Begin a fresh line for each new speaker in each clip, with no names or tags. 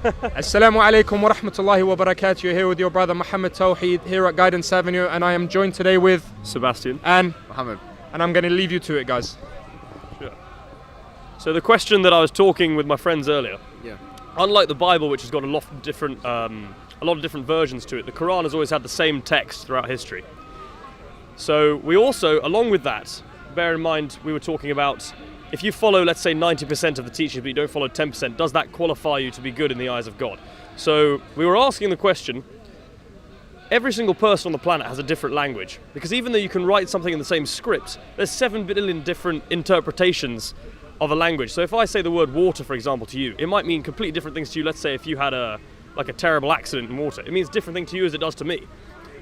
Assalamu alaikum wa rahmatullahi wa barakatuh. You're here with your brother Muhammad Tawheed here at Guidance Avenue, and I am joined today with
Sebastian
and
Muhammad.
And I'm going to leave you to it, guys.
Sure. So the question that I was talking with my friends earlier, unlike the Bible, which has got a lot of different versions to it, the Quran has always had the same text throughout history. So we also, along with that, bear in mind we were talking about if you follow, let's say, 90% of the teachings but you don't follow 10%, does that qualify you to be good in the eyes of God? So we were asking the question, every single person on the planet has a different language, because even though you can write something in the same script, there's 7 billion different interpretations of a language. So if I say the word water, for example, to you, it might mean completely different things to you. Let's say if you had a terrible accident in water, it means a different thing to you as it does to me.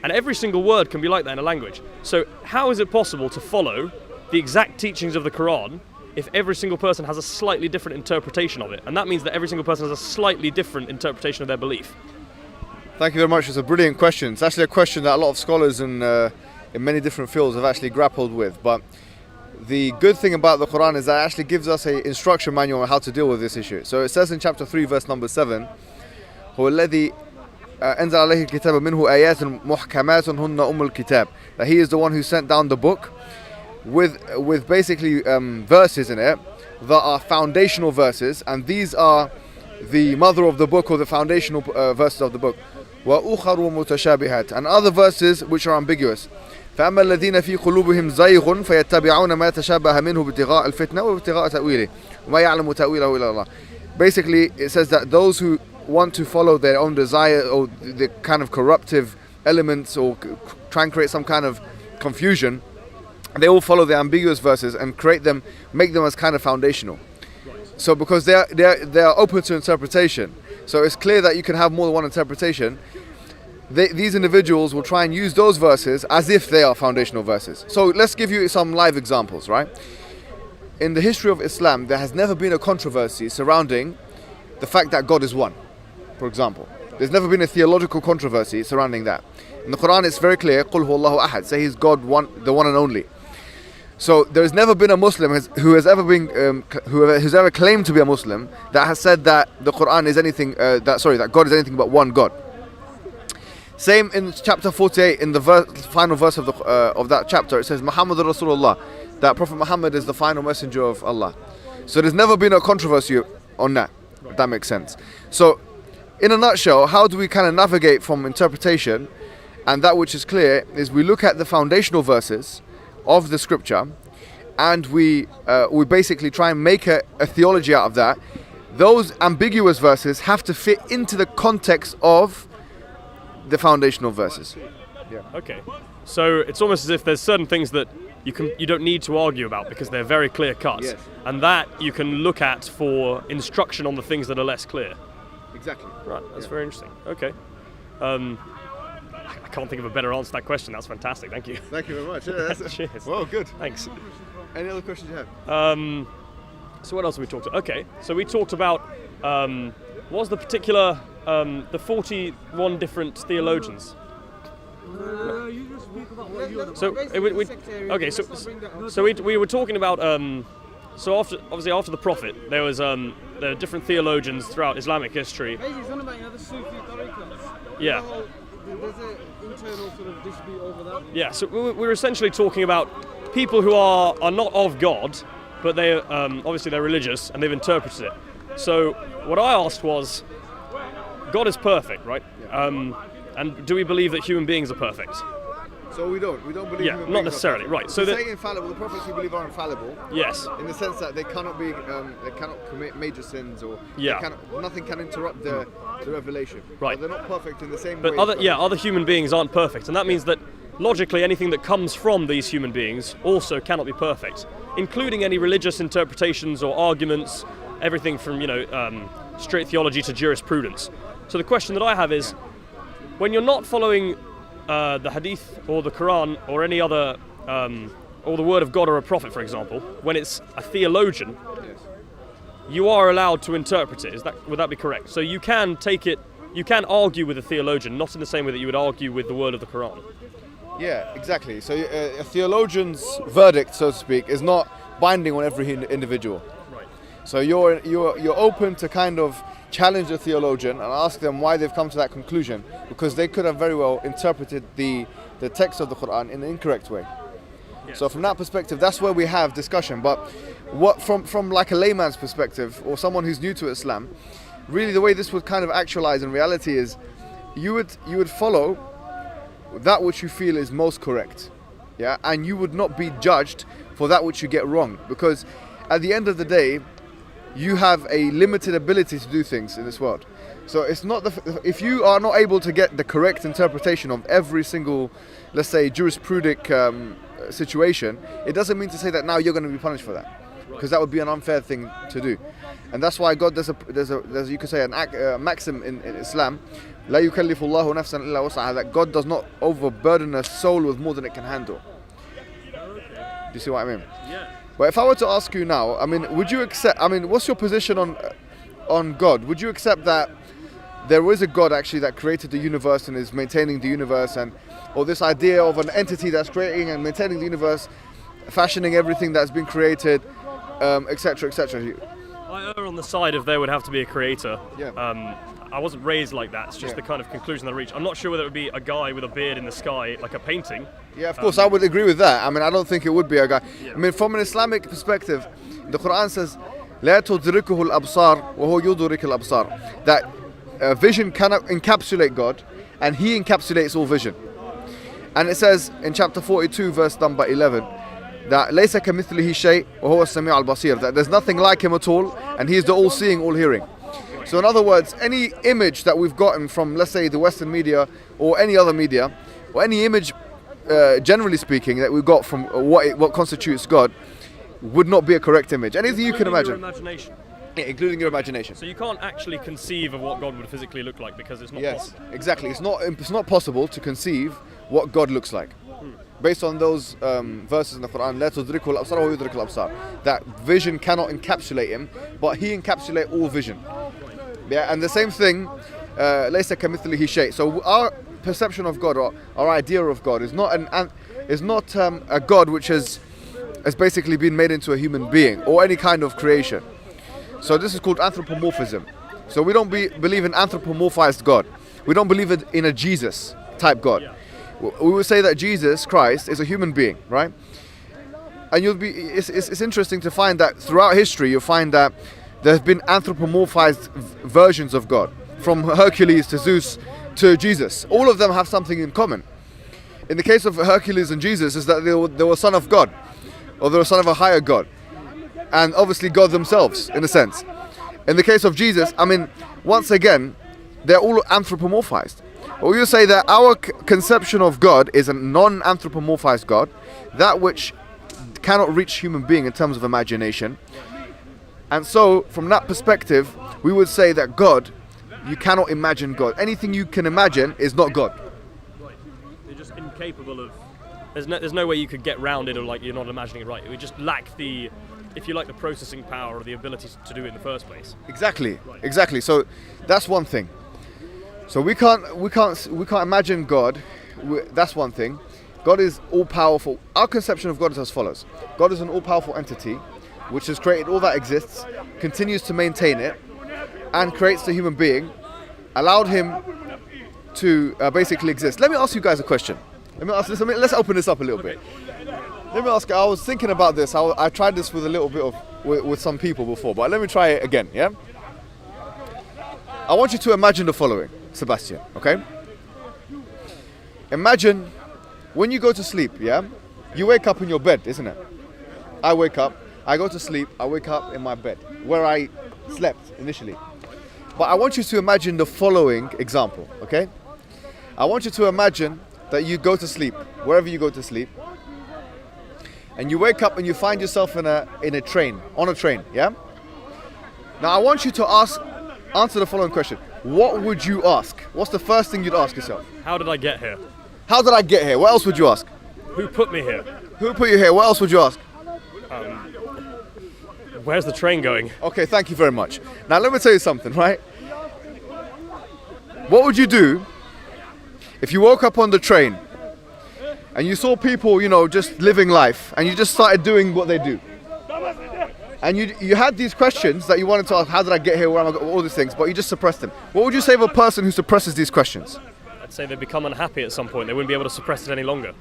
And every single word can be like that in a language. So how is it possible to follow the exact teachings of the Quran if every single person has a slightly different interpretation of it? And that means that every single person has a slightly different interpretation of their belief.
Thank you very much. It's a brilliant question. It's actually a question that a lot of scholars in many different fields have actually grappled with. But the good thing about the Quran is that it actually gives us an instruction manual on how to deal with this issue. So it says in chapter 3, verse number 7, هو الذي أنزل عليه الكتاب منه آيات محكمات هن أم الكتاب. That he is the one who sent down the book with basically verses in it that are foundational verses, and these are the mother of the book, or the foundational verses of the book. وأخر متشابهات, and other verses which are ambiguous. فأما الذين في قلوبهم زيغ فيتبعون ما تشابه منه ابتغاء الفتنة وابتغاء تأويله وما يعلم تأويله إلا الله. Basically, it says that those who want to follow their own desire or the kind of corruptive elements or try and create some kind of confusion, they all follow the ambiguous verses and make them as kind of foundational. So because they are open to interpretation, so it's clear that you can have more than one interpretation. These individuals will try and use those verses as if they are foundational verses. So let's give you some live examples, right? In the history of Islam, there has never been a controversy surrounding the fact that God is one, for example. There's never been a theological controversy surrounding that. In the Quran, it's very clear, قُلْ هُوَ اللَّهُ أَحَدٌ, say He's God, the one and only. So there's never been a Muslim who has ever claimed to be a Muslim that has said that the Quran is anything that God is anything but one God. Same in chapter 48, in the final verse of that chapter, it says Muhammadur Rasulullah, that Prophet Muhammad is the final messenger of Allah. So there's never been a controversy on that. If that makes sense. So in a nutshell, how do we kind of navigate from interpretation and that which is clear is we look at the foundational verses of the scripture, and we basically try and make a theology out of that. Those ambiguous verses have to fit into the context of the foundational verses.
Yeah. Okay. So it's almost as if there's certain things that you don't need to argue about because they're very clear cut,
yes.
And that you can look at for instruction on the things that are less clear.
Exactly.
Right. That's very interesting. Okay. I can't think of a better answer to that question. That's fantastic. Thank you.
Thank you very much. Yeah,
Cheers.
Well, good.
Thanks.
Any other questions you have?
So what else have we talked about? Okay. So we talked about what was the particular the 41 different theologians.
You just speak about what you
So we were talking about so after the Prophet there were different theologians throughout Islamic history.
Basically, it's not about the Sufi tariqas.
Yeah.
There's an internal sort of dispute over that.
Yeah. So we're essentially talking about people who are not of God, but they obviously they're religious and they've interpreted it. So what I asked was, God is perfect, right?
Yeah.
And do we believe that human beings are perfect?
So we don't believe.
Yeah,
human
not
beings
necessarily,
are
right? So
we say infallible. The prophets we believe are infallible.
Yes.
In the sense that they cannot commit major sins, or
Yeah.
nothing can interrupt the revelation.
Right.
But they're not perfect in the same
But
way.
other human beings aren't perfect, and that means that logically anything that comes from these human beings also cannot be perfect, including any religious interpretations or arguments, everything from straight theology to jurisprudence. So the question that I have is, when you're not following the hadith or the Quran or any other, or the word of God or a prophet, for example, when it's a theologian,
Yes.
you are allowed to interpret it. Would that be correct? So you can argue with a theologian, not in the same way that you would argue with the word of the Quran.
Yeah, exactly. So a theologian's verdict, so to speak, is not binding on every individual.
Right.
So you're open to kind of challenge a theologian and ask them why they've come to that conclusion, because they could have very well interpreted the text of the Quran in the incorrect way. So from that perspective, that's where we have discussion. But what from like a layman's perspective, or someone who's new to Islam, really the way this would kind of actualize in reality is you would follow that which you feel is most correct, yeah, and you would not be judged for that which you get wrong, because at the end of the day you have a limited ability to do things in this world. So it's not if you are not able to get the correct interpretation of every single, let's say, jurisprudic situation, it doesn't mean to say that now you're going to be punished for that, because that would be an unfair thing to do. And that's why God there's you could say a maxim in Islam, لا يكلف الله نفسا إلا وسعها, that God does not overburden a soul with more than it can handle. Do you see what I mean?
Yeah.
But if I were to ask you now, I mean, would you accept? I mean, what's your position on God? Would you accept that there is a God actually that created the universe and is maintaining the universe, or this idea of an entity that's creating and maintaining the universe, fashioning everything that's been created, etc., etc.?
I err on the side of there would have to be a creator.
Yeah.
I wasn't raised like that. It's just
Yeah.
the kind of conclusion that I reached. I'm not sure whether it would be a guy with a beard in the sky, like a painting.
Yeah, of course, I would agree with that. I mean, I don't think it would be a guy.
Yeah.
I mean, from an Islamic perspective, the Quran says, لا تدركه الأبصار وهو يدرك الأبصار, that vision cannot encapsulate God, and He encapsulates all vision. And it says in chapter 42, verse number 11, that ليس كمثله شيء وهو السميع البصير, that there's nothing like Him at all, and He is the all-seeing, all-hearing. So in other words, any image that we've gotten from, let's say, the Western media or any other media, or any image, generally speaking, that we've got from what constitutes God, would not be a correct image. Anything you can
Including
imagine.
your imagination.
Yeah, including your imagination.
So you can't actually conceive of what God would physically look like because it's not possible.
Exactly. It's not possible to conceive what God looks like, based on those verses in the Quran. لا تدركه الأبصار وهو يدرك الأبصار, that vision cannot encapsulate Him, but He encapsulates all vision. Yeah, and the same thing, ليس كمثله شيء. So our perception of God, or our idea of God, is not a God which has basically been made into a human being or any kind of creation. So this is called anthropomorphism. So we don't believe in anthropomorphized God. We don't believe in a Jesus type God.
Yeah.
We would say that Jesus Christ is a human being, right? And it's interesting to find that throughout history you'll find that there have been anthropomorphized versions of God, from Hercules to Zeus to Jesus. All of them have something in common. In the case of Hercules and Jesus, is that they were son of God, or they were son of a higher God, and obviously God themselves, in a sense. In the case of Jesus, I mean, once again, they're all anthropomorphized. Or you say that our conception of God is a non-anthropomorphized God, that which cannot reach human being in terms of imagination. And so, from that perspective, we would say that God, you cannot imagine God. Anything you can imagine is not God.
Right. You're just incapable of. There's no way you could get round it, or like you're not imagining it right. It would just lack the, if you like, the processing power or the ability to do it in the first place.
Exactly. Exactly. So that's one thing. So we can't imagine God. That's one thing. God is all powerful. Our conception of God is as follows: God is an all powerful entity which has created all that exists, continues to maintain it, and creates the human being, allowed him to basically exist. Let me ask you guys a question. Let's open this up a little bit. Let me ask. I was thinking about this. I tried this with a little bit of with some people before, but let me try it again. Yeah. I want you to imagine the following, Sebastian. Okay. Imagine when you go to sleep. Yeah. You wake up in your bed, isn't it? I wake up. I go to sleep. I wake up in my bed where I slept initially. But I want you to imagine the following example. Okay. I want you to imagine that you go to sleep, wherever you go to sleep, and you wake up and you find yourself on a train, yeah? Now I want you to answer the following question. What would you ask? What's the first thing you'd ask yourself?
How did I get here?
How did I get here? What else would you ask?
Who put me here?
Who put you here? What else would you ask?
Where's the train going?
Okay, thank you very much. Now let me tell you something, right? What would you do if you woke up on the train and you saw people, just living life, and you just started doing what they do? and you had these questions that you wanted to ask, how did I get here, where am I, all these things, but you just suppressed them. What would you say of a person who suppresses these questions?
I'd say they become unhappy at some point. They wouldn't be able to suppress it any longer.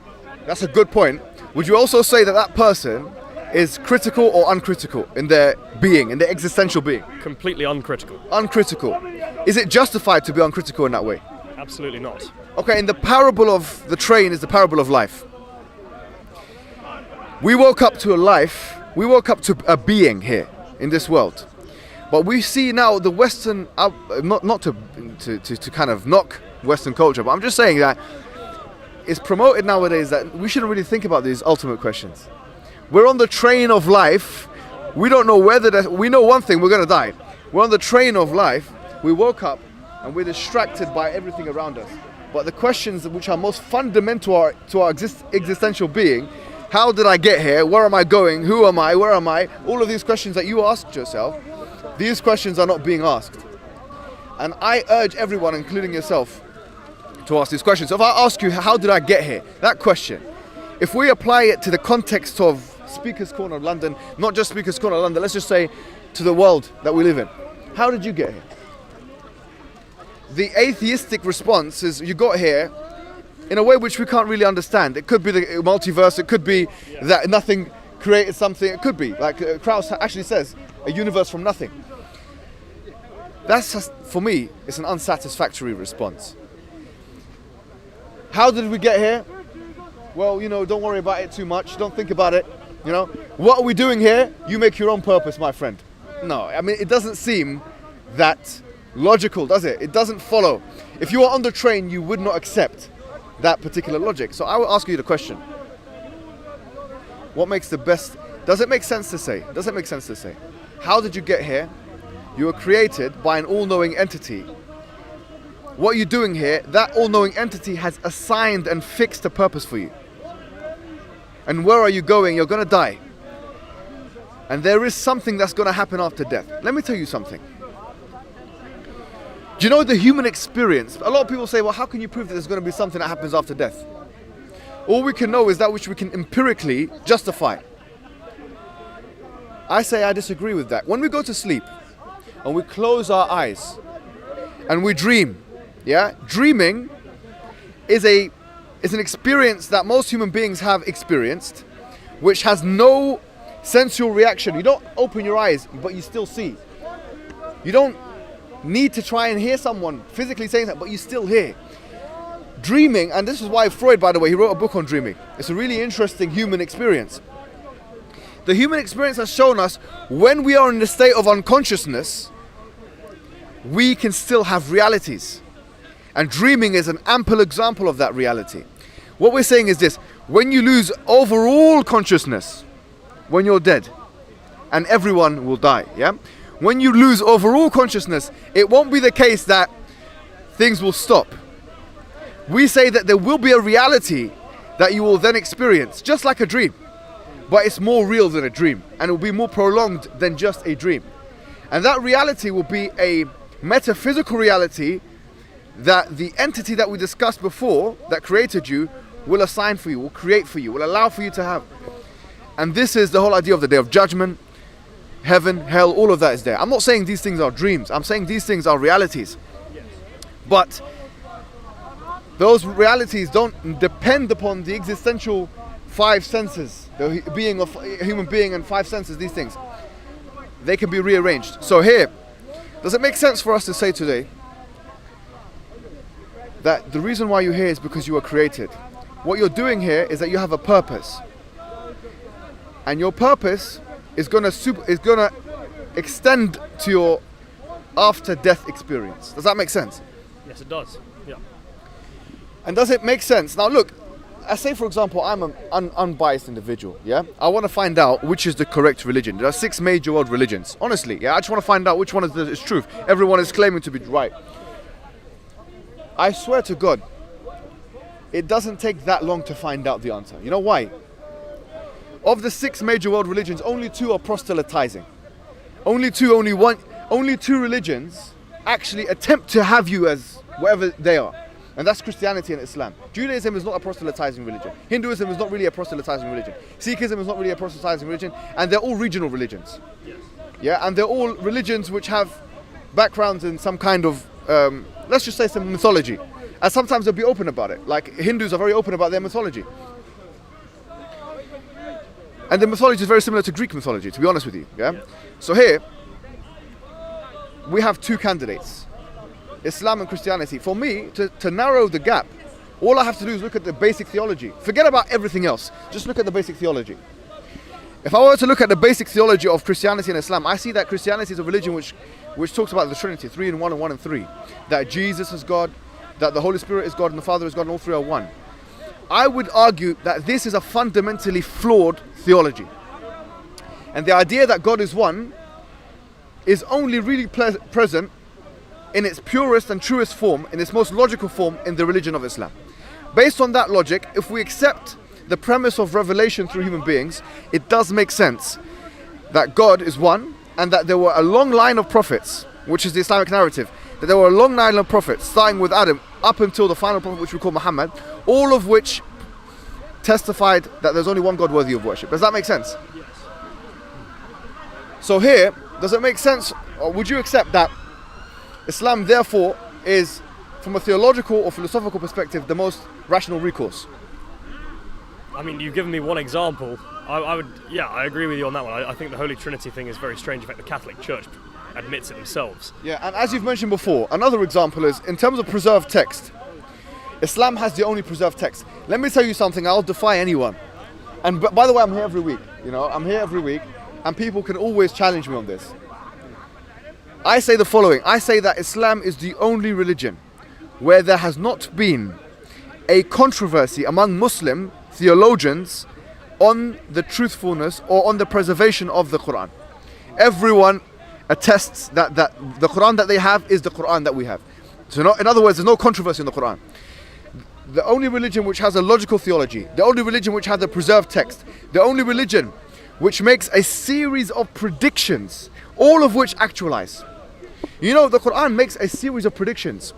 That's a good point. Would you also say that that person is critical or uncritical in their being, in their existential being?
Completely uncritical.
Uncritical. Is it justified to be uncritical in that way?
Absolutely not.
Okay, in the parable of the train is the parable of life. We woke up to a life, we woke up to a being here in this world. But we see now the Western, not to kind of knock Western culture, but I'm just saying that it's promoted nowadays that we shouldn't really think about these ultimate questions. We're on the train of life. We don't know whether we know one thing, we're going to die. We're on the train of life. We woke up and we're distracted by everything around us. But the questions which are most fundamental to our existential being, how did I get here? Where am I going? Who am I? Where am I? All of these questions that you asked yourself, these questions are not being asked. And I urge everyone, including yourself, to ask these questions. So if I ask you, how did I get here? That question, if we apply it to the context of Speaker's Corner of London, not just Speaker's Corner of London, let's just say to the world that we live in. How did you get here? The atheistic response is you got here in a way which we can't really understand. It could be the multiverse, it could be that nothing created something, it could be, like Krauss actually says, a universe from nothing. That's just, for me, it's an unsatisfactory response. How did we get here? Well, don't worry about it too much. Don't think about it. What are we doing here? You make your own purpose, my friend. No, I mean, it doesn't seem that logical, does it? It doesn't follow. If you are on the train, you would not accept that particular logic. So I will ask you the question. What makes the best? Does it make sense to say? Does it make sense to say? How did you get here? You were created by an all-knowing entity. What you're doing here, that all-knowing entity has assigned and fixed a purpose for you. And where are you going? You're going to die. And there is something that's going to happen after death. Let me tell you something. Do you know the human experience? A lot of people say, well, how can you prove that there's going to be something that happens after death? All we can know is that which we can empirically justify. I say I disagree with that. When we go to sleep and we close our eyes and we dream, dreaming is an experience that most human beings have experienced, which has no sensual reaction. You don't open your eyes, but you still see. You don't need to try and hear someone physically saying that, but you still hear. Dreaming, and this is why Freud, by the way, he wrote a book on dreaming. It's a really interesting human experience. The human experience has shown us when we are in the state of unconsciousness, we can still have realities. And dreaming is an ample example of that reality. What we're saying is this: when you lose overall consciousness, when you're dead, and everyone will die, when you lose overall consciousness, it won't be the case that things will stop. We say that there will be a reality that you will then experience, just like a dream, but it's more real than a dream, and it will be more prolonged than just a dream. And that reality will be a metaphysical reality that the entity that we discussed before, that created you, will assign for you, will create for you, will allow for you to have. And this is the whole idea of the Day of Judgment, heaven, hell, all of that is there. I'm not saying these things are dreams, I'm saying these things are realities. But those realities don't depend upon the existential five senses, the being of a human being and five senses, these things. They can be rearranged. So here, does it make sense for us to say today that the reason why you're here is because you were created? What you're doing here is that you have a purpose. And your purpose is gonna extend to your after-death experience. Does that make sense?
Yes, it does. Yeah.
And does it make sense? Now look, I say for example, I'm an unbiased individual, I want to find out which is the correct religion. There are 6 major world religions. Honestly, I just want to find out which one is truth. Everyone is claiming to be right. I swear to God, it doesn't take that long to find out the answer. You know why? Of the 6 major world religions, only 2 are proselytizing. Only 2 religions actually attempt to have you as whatever they are. And that's Christianity and Islam. Judaism is not a proselytizing religion. Hinduism is not really a proselytizing religion. Sikhism is not really a proselytizing religion. And they're all regional religions.
Yes.
Yeah, and they're all religions which have backgrounds in some kind of, let's just say some mythology. And sometimes they'll be open about it. Like Hindus are very open about their mythology. And the mythology is very similar to Greek mythology, to be honest with you. Yeah? So here, we have two candidates. Islam and Christianity. For me, to narrow the gap, all I have to do is look at the basic theology. Forget about everything else. Just look at the basic theology. If I were to look at the basic theology of Christianity and Islam, I see that Christianity is a religion which talks about the Trinity, 3 in 1 and 1 in 3. That Jesus is God, that the Holy Spirit is God and the Father is God and all three are one. I would argue that this is a fundamentally flawed theology. And the idea that God is one is only really present in its purest and truest form, in its most logical form, in the religion of Islam. Based on that logic, if we accept the premise of revelation through human beings, it does make sense that God is one and that there were a long line of prophets, which is the Islamic narrative, that there were a long line of prophets, starting with Adam up until the final prophet, which we call Muhammad, all of which testified that there's only one God worthy of worship. Does that make sense?
Yes.
So here, does it make sense, or would you accept that Islam therefore is, from a theological or philosophical perspective, the most rational recourse?
I mean, you've given me one example. I agree with you on that one. I think the Holy Trinity thing is very strange. In fact, the Catholic Church admits it themselves.
Yeah, and as you've mentioned before, another example is, in terms of preserved text, Islam has the only preserved text. Let me tell you something, I'll defy anyone. And by the way, I'm here every week, I'm here every week, and people can always challenge me on this. I say the following, I say that Islam is the only religion where there has not been a controversy among Muslim theologians on the truthfulness or on the preservation of the Quran. Everyone attests that the Quran that they have is the Quran that we have. So in other words, there's no controversy in the Quran. The only religion which has a logical theology, the only religion which has a preserved text, the only religion which makes a series of predictions, all of which actualize. The Quran makes a series of predictions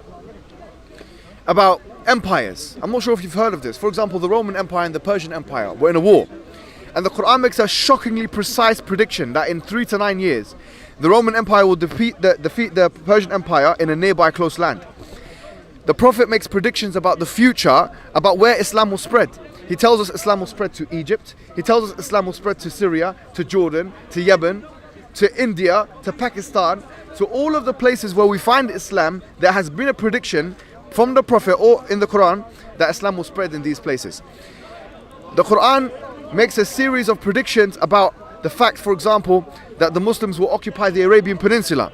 about empires. I'm not sure if you've heard of this. For example, the Roman Empire and the Persian Empire were in a war. And the Quran makes a shockingly precise prediction that in 3 to 9 years, the Roman Empire will defeat the Persian Empire in a nearby close land. The Prophet makes predictions about the future, about where Islam will spread. He tells us Islam will spread to Egypt. He tells us Islam will spread to Syria, to Jordan, to Yemen, to India, to Pakistan, to all of the places where we find Islam. There has been a prediction from the Prophet or in the Quran that Islam will spread in these places. The Quran makes a series of predictions about the fact, for example, that the Muslims will occupy the Arabian Peninsula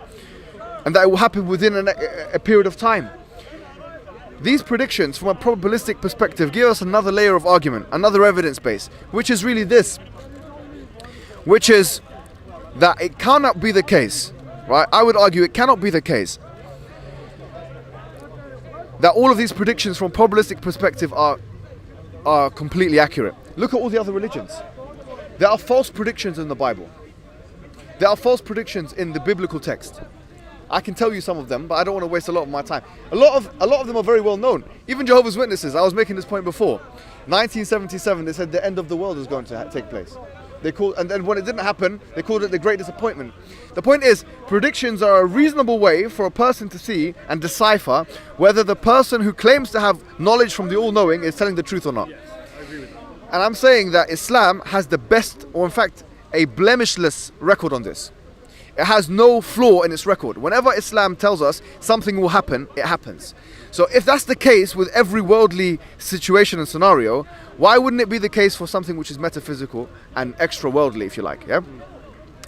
and that it will happen within a period of time. These predictions, from a probabilistic perspective, give us another layer of argument, another evidence base, which is really this, which is that it cannot be the case, right? I would argue it cannot be the case that all of these predictions from probabilistic perspective are completely accurate. Look at all the other religions. There are false predictions in the Bible. There are false predictions in the biblical text. I can tell you some of them, but I don't want to waste a lot of my time. A lot of them are very well known. Even Jehovah's Witnesses, I was making this point before. 1977, they said the end of the world is going to take place. And then when it didn't happen, they called it the Great Disappointment. The point is, predictions are a reasonable way for a person to see and decipher whether the person who claims to have knowledge from the all-knowing is telling the truth or not.
Yes, I agree with that.
And I'm saying that Islam has the best, or in fact, a blemishless record on this. It has no flaw in its record. Whenever Islam tells us something will happen, it happens. So if that's the case with every worldly situation and scenario, why wouldn't it be the case for something which is metaphysical and extra worldly, if you like, yeah?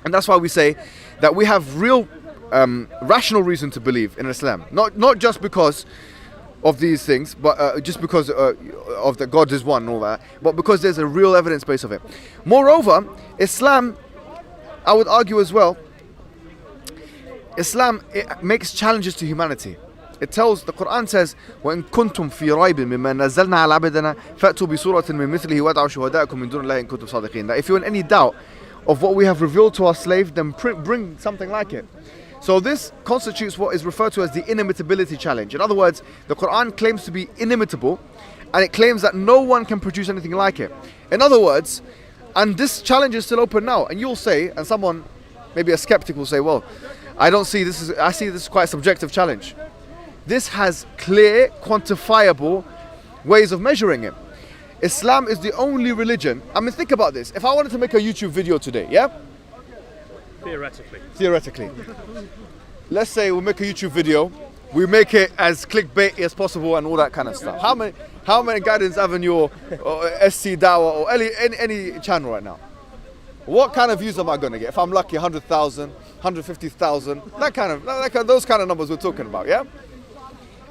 And that's why we say that we have real rational reason to believe in Islam. Not just because of these things, but just because of that God is one and all that, but because there's a real evidence base of it. Moreover, Islam, I would argue as well, Islam, it makes challenges to humanity. The Quran says, وَإِن كُنْتُمْ فِي رَيْبٍ مِمَّا نَزَّلْنَا عَلَى عَبْدِنَا فَأْتُوا بِسُورَةٍ مِّن مِثْلِهِ وَادْعُوا شُهَدَاءَكُم مِّن دُونِ اللَّهِ إِن كُنتُمْ صَادِقِينَ. That if you're in any doubt of what we have revealed to our slave, then bring something like it. So this constitutes what is referred to as the inimitability challenge. In other words, the Quran claims to be inimitable, and it claims that no one can produce anything like it. In other words, and this challenge is still open now, and you'll say, and someone, maybe a skeptic will say, well, I see this is quite a subjective challenge. This has clear, quantifiable ways of measuring it. Islam is the only religion. I mean, think about this. If I wanted to make a YouTube video today, yeah? Theoretically. Let's say we make a YouTube video. We make it as clickbait as possible and all that kind of stuff. How many Guidance Avenue or SC Dawah or any channel right now? What kind of views am I going to get? If I'm lucky, 100,000, 150,000, those kind of numbers we're talking about, yeah?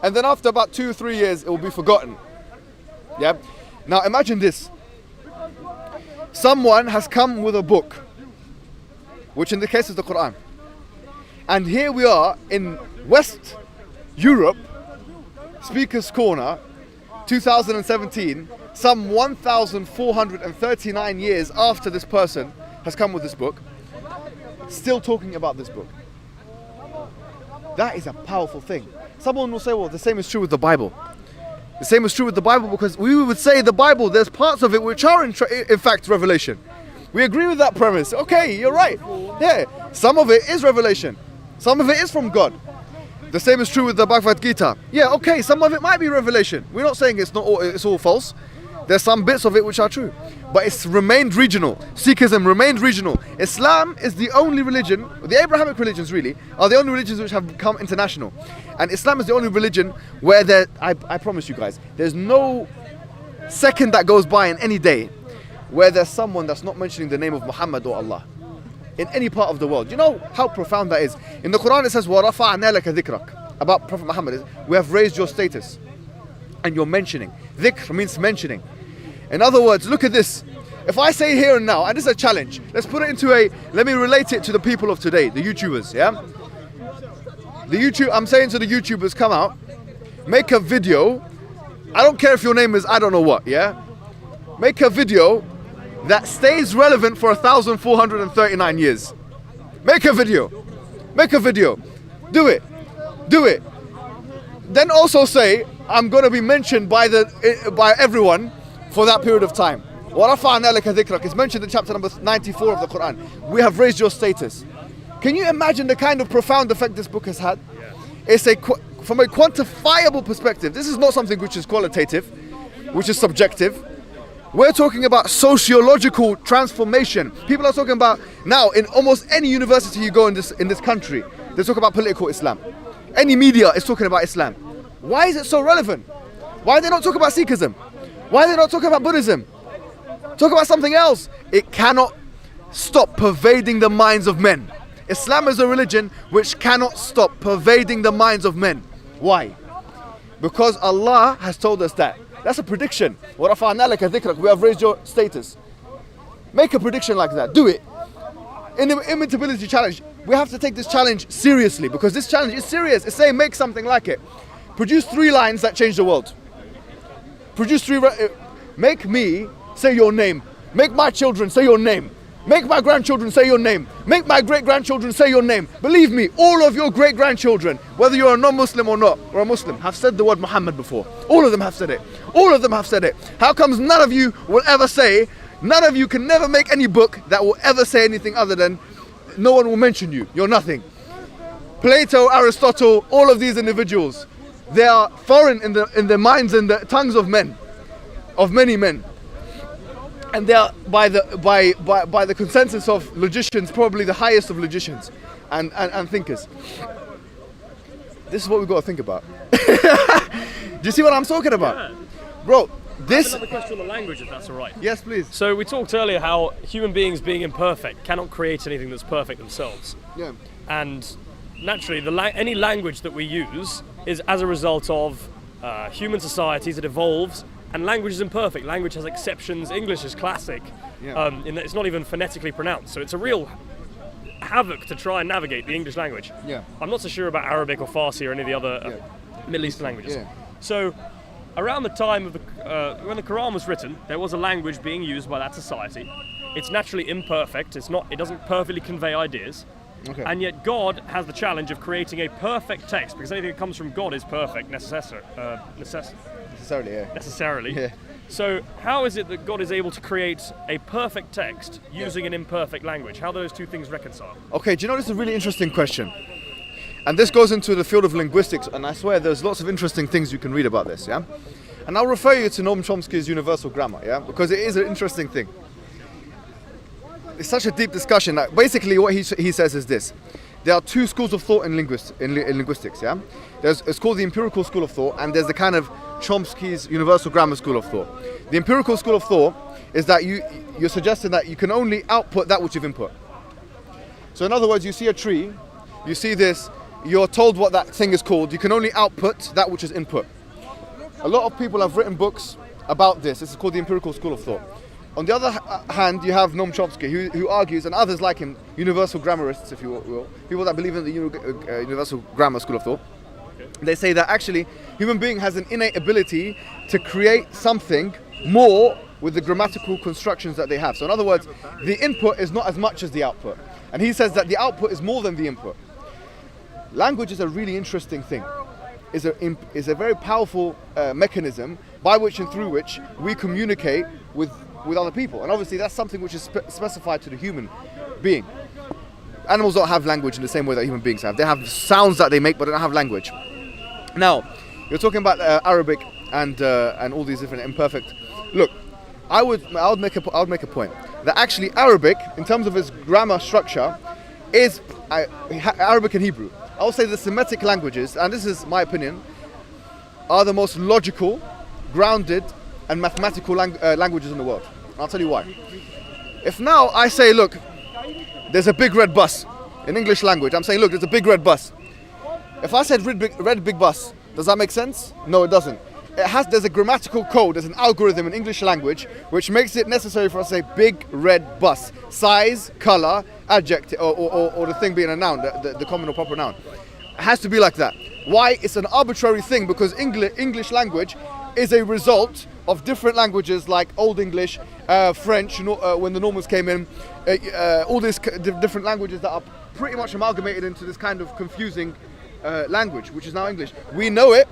And then after about 2-3 years, it will be forgotten. Yeah? Now imagine this. Someone has come with a book, which in the case is the Quran. And here we are in West Europe, Speaker's Corner, 2017, some 1,439 years after this person has come with this book, still talking about this book. That is a powerful thing. Someone will say, well, the same is true with the Bible. The same is true with the Bible, because we would say the Bible, there's parts of it which are in fact revelation. We agree with that premise. Okay, you're right. Yeah, some of it is revelation. Some of it is from God. The same is true with the Bhagavad Gita. Yeah, okay, some of it might be revelation. We're not saying it's all false. There's some bits of it which are true. But it's remained regional. Sikhism remained regional. Islam is the only religion, the Abrahamic religions really, are the only religions which have become international. And Islam is the only religion where I promise you guys, there's no second that goes by in any day where there's someone that's not mentioning the name of Muhammad or Allah. In any part of the world. You know how profound that is? In the Quran it says, وَرَفَعْنَا لَكَ ذِكْرَكَ about Prophet Muhammad. We have raised your status. And you're mentioning. Dhikr means mentioning. In other words, look at this. If I say here and now, and this is a challenge, let me relate it to the people of today, the YouTubers, yeah? I'm saying to the YouTubers, come out, make a video. I don't care if your name is I don't know what, yeah? Make a video that stays relevant for 1,439 years. Make a video. Do it. Then also say, I'm going to be mentioned by everyone for that period of time. وَرَفَعْنَا لَكَ ذِكْرَكَ is mentioned in chapter number 94 of the Quran. We have raised your status. Can you imagine the kind of profound effect this book has had? It's from a quantifiable perspective. This is not something which is qualitative, which is subjective. We're talking about sociological transformation. People are talking about now in almost any university you go in this country, they talk about political Islam. Any media is talking about Islam. Why is it so relevant? Why are they not talking about Sikhism? Why are they not talking about Buddhism? Talk about something else. It cannot stop pervading the minds of men. Islam is a religion which cannot stop pervading the minds of men. Why? Because Allah has told us that. That's a prediction. وَرَفَعْنَا لَكَ ذِكْرَكَ we have raised your status. Make a prediction like that. Do it. In the imitability challenge, we have to take this challenge seriously, because this challenge is serious. It's saying make something like it. Produce 3 lines that change the world. Make me say your name. Make my children say your name. Make my grandchildren say your name. Make my great-grandchildren say your name. Believe me, all of your great-grandchildren, whether you're a non-Muslim or not, or a Muslim, have said the word Muhammad before. All of them have said it. How comes none of you will ever say, none of you can never make any book that will ever say anything other than no one will mention you. You're nothing. Plato, Aristotle, all of these individuals, they are foreign in the minds and the tongues of men, of many men. And they are, by the consensus of logicians, probably the highest of logicians and thinkers. This is what we've got to think about. Do you see what I'm talking about?
Yeah.
Bro, this...
Another question on the language, if that's all right.
Yes, please.
So we talked earlier how human beings, being imperfect, cannot create anything that's perfect themselves.
Yeah.
And naturally, any language that we use is as a result of human societies. It evolves. And language is imperfect. Language has exceptions. English is classic.
Yeah.
In that it's not even phonetically pronounced. So it's a real havoc to try and navigate the English language.
Yeah.
I'm not so sure about Arabic or Farsi or any of the other Middle Eastern languages.
Yeah.
So around the time of when the Quran was written, there was a language being used by that society. It's naturally imperfect. It doesn't perfectly convey ideas.
Okay.
And yet God has the challenge of creating a perfect text, because anything that comes from God is perfect
Necessarily, yeah.
necessarily.
Yeah.
So how is it that God is able to create a perfect text using an imperfect language? How do those two things reconcile?
Okay, do you know, this is a really interesting question. And this goes into the field of linguistics, and I swear there's lots of interesting things you can read about this, yeah? And I'll refer you to Noam Chomsky's Universal Grammar, yeah? Because it is an interesting thing. It's such a deep discussion that basically what he says is this. There are two schools of thought in linguistics, yeah? It's called the empirical school of thought, and there's the kind of Chomsky's Universal Grammar school of thought. The empirical school of thought is that you're suggesting that you can only output that which you've input. So in other words, you see a tree, you see this, you're told what that thing is called, you can only output that which is input. A lot of people have written books about this. This is called the empirical school of thought. On the other hand, you have Noam Chomsky, who argues, and others like him, universal grammarists, if you will, people that believe in the universal grammar school of thought. They say that actually human being has an innate ability to create something more with the grammatical constructions that they have. So in other words, the input is not as much as the output. And he says that the output is more than the input. Language is a really interesting thing. Is a very powerful mechanism by which and through which we communicate with other people. And obviously that's something which is specified to the human being. Animals don't have language in the same way that human beings have. They have sounds that they make, but they don't have language. Now, you're talking about Arabic and all these different imperfect. Look, I would make a point that actually Arabic, in terms of its grammar structure, is Arabic and Hebrew. I would say the Semitic languages, and this is my opinion, are the most logical, grounded, and mathematical languages in the world. And I'll tell you why. If now I say, look, there's a big red bus in English language, I'm saying, look, there's a big red bus. If I said red big bus, does that make sense? No, it doesn't. There's a grammatical code, there's an algorithm in English language which makes it necessary for us to say big red bus. Size, color, adjective, or the thing being a noun, the common or proper noun. It has to be like that. Why? It's an arbitrary thing because English language is a result of different languages like Old English, French, when the Normans came in, all these different languages that are pretty much amalgamated into this kind of confusing language, which is now English. We know it,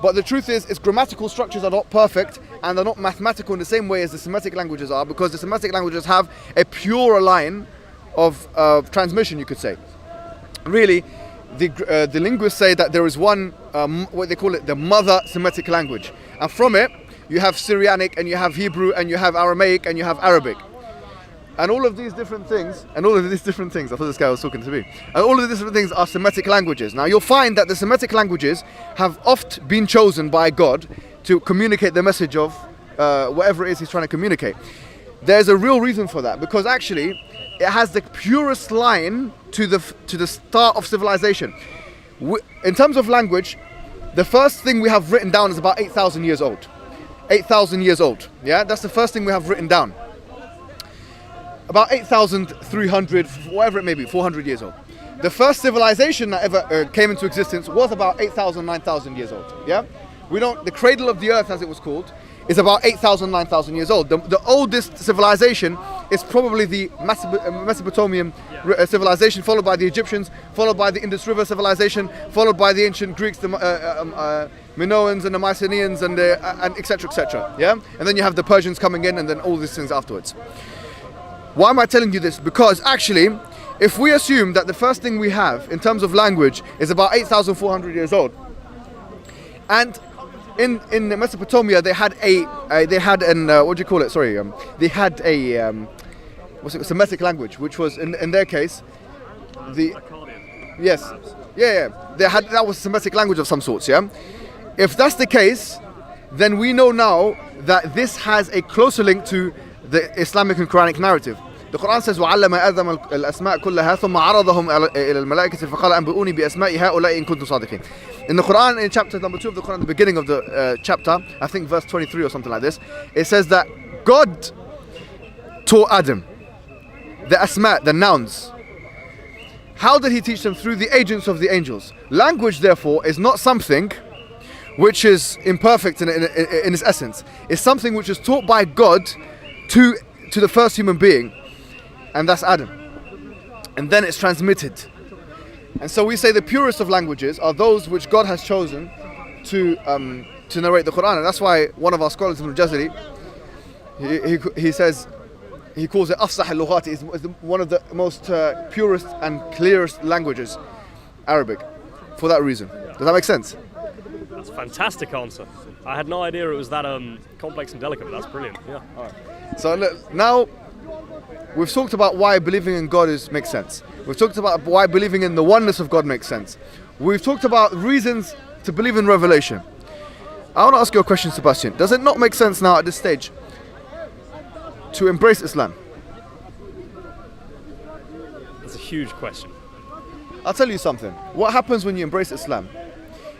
but the truth is its grammatical structures are not perfect and they're not mathematical in the same way as the Semitic languages are, because the Semitic languages have a purer line of transmission, you could say. Really, the linguists say that there is one, what they call it, the mother Semitic language. And from it, you have Syrianic, and you have Hebrew, and you have Aramaic, and you have Arabic. And all of these different things, I thought this guy was talking to me. And all of these different things are Semitic languages. Now you'll find that the Semitic languages have oft been chosen by God to communicate the message of whatever it is he's trying to communicate. There's a real reason for that, because actually it has the purest line to the start of civilization. In terms of language, the first thing we have written down is about 8,000 years old. 8,000 years old, yeah? That's the first thing we have written down. About 8,300, whatever it may be, 400 years old. The first civilization that ever came into existence was about 8,000, 9,000 years old, yeah? The cradle of the earth, as it was called, is about 8,000, 9,000 years old. The oldest civilization is probably the Mesopotamian civilization, followed by the Egyptians, followed by the Indus River civilization, followed by the ancient Greeks, the Minoans and the Mycenaeans, and etc., etc. Yeah, and then you have the Persians coming in, and then all these things afterwards. Why am I telling you this? Because actually, if we assume that the first thing we have in terms of language is about 8,400 years old, and in Mesopotamia they had Semitic language, which was in their case that was Semitic language of some sorts. Yeah, if that's the case, then we know now that this has a closer link to the Islamic and Quranic narrative. The Quran says وَعَلَّمَ آدَمَ الْأَسْمَاءَ كُلَّهَا ثُمَّ عَرَضَهُمْ إِلَى الْمَلَائِكَةِ فَقَالَ أَنْبِئُونِي بِأَسْمَاءِ هَؤُلَاءِ إِن كُنتُمْ صَادِقِينَ. In the Quran, in chapter number 2 of the Quran, the beginning of the chapter, I think verse 23 or something like this, it says that God taught Adam the asma, the nouns. How did he teach them? Through the agents of the angels. Language, therefore, is not something which is imperfect in its essence. It's something which is taught by God to the first human being, and that's Adam. and then it's transmitted. And so we say the purest of languages are those which God has chosen to narrate the Quran. And that's why one of our scholars, Ibn al-Jazari, he says, he calls it afsah al-lughat, is one of the most purest and clearest languages, Arabic, for that reason. Does that make sense?
That's a fantastic answer. I had no idea it was that complex and delicate, but that's brilliant. Yeah.
All right. So look, now we've talked about why believing in God makes sense. We've talked about why believing in the oneness of God makes sense. We've talked about reasons to believe in revelation. I want to ask you a question, Sebastian. Does it not make sense now at this stage to embrace Islam?
That's a huge question.
I'll tell you something. What happens when you embrace Islam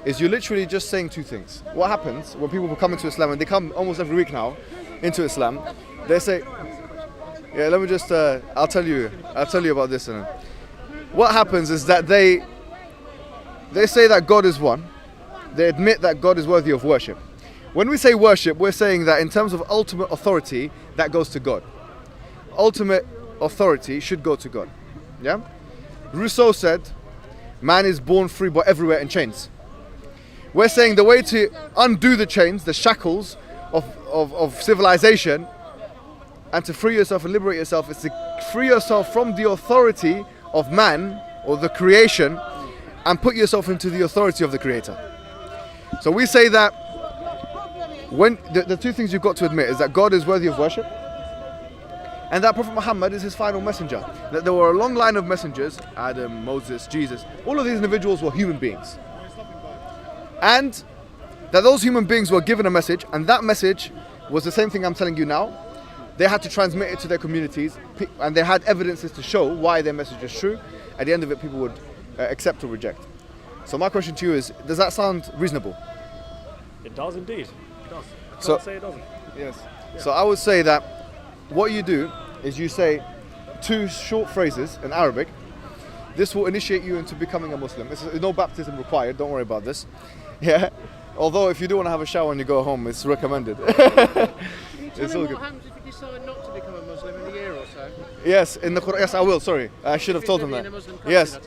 is you're literally just saying two things. What happens when people come into Islam, and they come almost every week now into Islam, they say, yeah, let me just, I'll tell you about this. And what happens is that they say that God is one. They admit that God is worthy of worship. When we say worship, we're saying that in terms of ultimate authority, that goes to God. Ultimate authority should go to God. Yeah? Rousseau said, man is born free but everywhere in chains. We're saying the way to undo the chains, the shackles of civilization, and to free yourself and liberate yourself is to free yourself from the authority of man or the creation and put yourself into the authority of the Creator. So we say that when the two things you've got to admit is that God is worthy of worship and that Prophet Muhammad is his final messenger. That there were a long line of messengers, Adam, Moses, Jesus, all of these individuals were human beings. And that those human beings were given a message, and that message was the same thing I'm telling you now. They had to transmit it to their communities, and they had evidences to show why their message is true. At the end of it, people would accept or reject. So my question to you is, does that sound reasonable?
It does indeed. It does. I can't say it doesn't.
Yes. Yeah. So I would say that what you do is you say two short phrases in Arabic. This will initiate you into becoming a Muslim. There's no baptism required, don't worry about this. Yeah. Although if you do want to have a shower when you go home, it's recommended.
Can you tell me what happens if you decide not to become a Muslim in a year or so?
Yes, in the Quran. Yes, I will. Sorry, I should have told him that. Yes.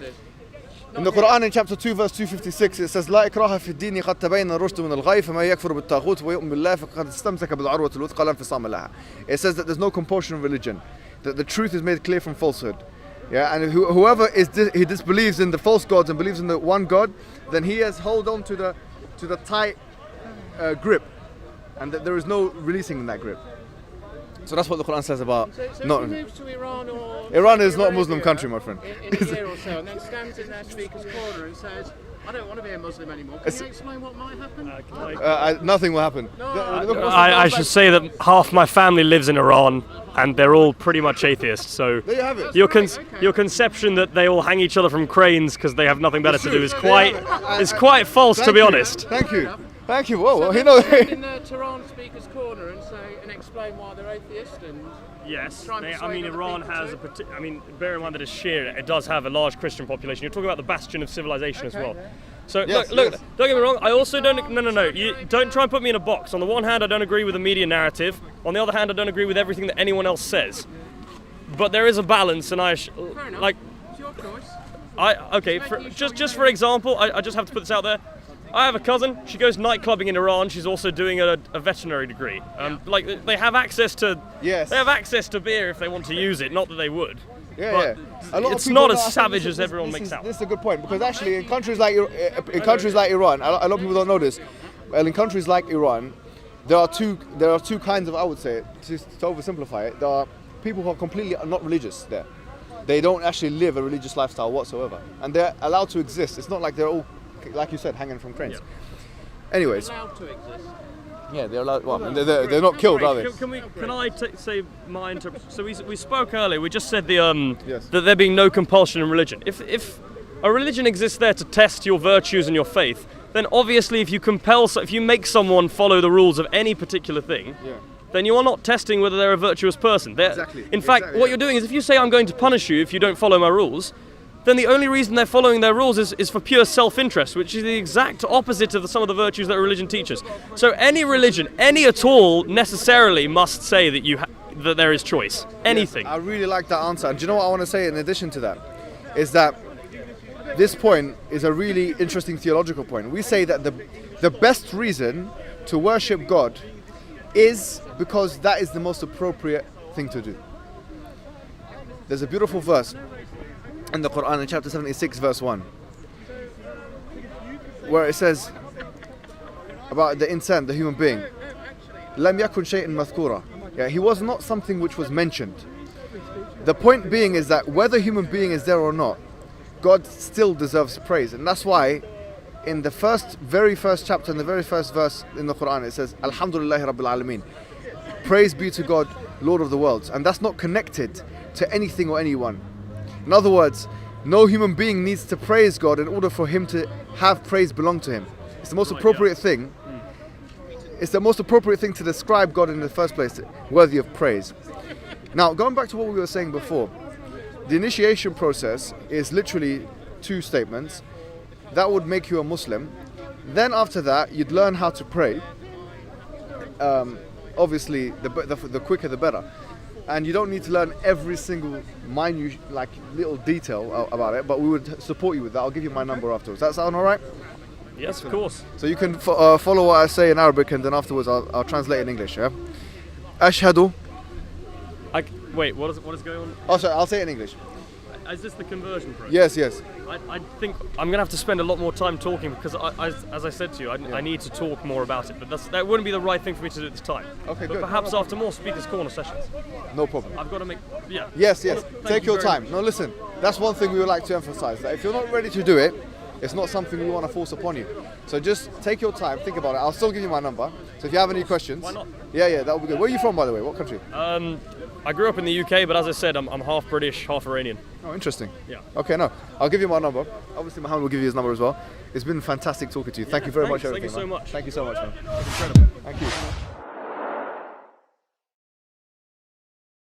In the Quran, in chapter 2, verse 256, it says, لا إكراه في الدين قد تبين الرشد من الغي فما يكفر بالطاغوت ويؤمن بالله فقد استمسك بالعروة الوثقى لا انفصام لها. It says that there's no compulsion in religion, that the truth is made clear from falsehood. Yeah, and whoever he disbelieves in the false gods and believes in the one God, then he has hold on to the tight grip, and that there is no releasing in that grip. So that's what the Quran says about.
So if he moves to Iran or
Iran is not a Muslim country, my friend.
In a year or so, and then stands in their speaker's corner and says, "I don't want to be a Muslim anymore." Can you explain what might happen?
Nothing will happen.
I should say that half my family lives in Iran, and they're all pretty much atheists. So
there you have it.
Your conception that they all hang each other from cranes because they have nothing better to do is quite false, to be honest.
Thank you. Thank you. Whoa,
so
he knows.
In the Tehran speaker's corner and explain why they're atheist and.
Yes, Iran has bear in mind that it's Shia, it does have a large Christian population. You're talking about the bastion of civilization as well. So look, don't get me wrong, I also don't, you don't try and put me in a box. On the one hand, I don't agree with the media narrative. On the other hand, I don't agree with everything that anyone else says. But there is a balance, and
Fair enough. It's your choice.
Just for example, I just have to put this out there. I have a cousin. She goes nightclubbing in Iran. She's also doing a veterinary degree. They have access to.
Yes.
They have access to beer if they want to use it. Not that they would.
Yeah.
It's not as savage as everyone makes out.
This is a good point, because actually in countries like Iran, a lot of people don't know this. Well, in countries like Iran, there are two kinds of, I would say, to oversimplify it, there are people who are completely not religious there. They don't actually live a religious lifestyle whatsoever, and they're allowed to exist. It's not like they're all, like you said, hanging from cranes. Yeah. Anyways.
They're allowed to exist.
Yeah, they're allowed. Well, they're not killed, are they?
Can I say my interpretation? So we spoke earlier. We just said that there being no compulsion in religion. If a religion exists there to test your virtues and your faith, then obviously if you make someone follow the rules of any particular thing, then you are not testing whether they're a virtuous person. In fact, what you're doing is, if you say I'm going to punish you if you don't follow my rules, then the only reason they're following their rules is for pure self-interest, which is the exact opposite of some of the virtues that religion teaches. So any religion, any at all, necessarily must say that that there is choice. Anything.
Yes, I really like that answer. And do you know what I want to say in addition to that? is that this point is a really interesting theological point. We say that the best reason to worship God is because that is the most appropriate thing to do. There's a beautiful verse in the Quran in chapter 76 verse 1 where it says about the insan, the human being, لم يكن شيء مذكورا. Yeah, he was not something which was mentioned. The point being is that whether human being is there or not, God still deserves praise. And that's why in the very first chapter, in the very first verse in the Quran, it says, Alhamdulillahi Rabbil Alameen. Praise be to God, Lord of the worlds. And that's not connected to anything or anyone. In other words, no human being needs to praise God in order for him to have praise belong to him. It's the most appropriate thing. It's the most appropriate thing to describe God in the first place, worthy of praise. Now, going back to what we were saying before, the initiation process is literally 2 statements. That would make you a Muslim. Then after that, you'd learn how to pray. Obviously, the quicker the better. And you don't need to learn every single minute, like little detail about it, but we would support you with that. I'll give you my number afterwards. That sound all right?
Yes, of course.
So you can follow what I say in Arabic, and then afterwards I'll translate in English. Yeah. Ashhadu.
Wait, what is going on?
Oh, sorry, I'll say it in English.
Is this the conversion process?
Yes, yes.
I think I'm going to have to spend a lot more time talking because, as I said to you, I need to talk more about it. But that wouldn't be the right thing for me to do at this time.
Okay,
but
good.
perhaps after more Speakers Corner sessions.
No problem.
I've got to make. Yeah.
Yes,
Well,
Take your time. No, listen. That's one thing we would like to emphasize. That if you're not ready to do it, it's not something we want to force upon you. So just take your time, think about it. I'll still give you my number. So if you have any questions.
Why not?
Yeah, that would be good. Where are you from, by the way? What country?
I grew up in the UK, but as I said, I'm half British, half Iranian.
Oh, interesting.
Yeah.
Okay, no. I'll give you my number. Obviously, Mohammed will give you his number as well. It's been fantastic talking to you. Thank you very much for everything.
Thank you so much.
Thank you so much, man. That's incredible. Thank you.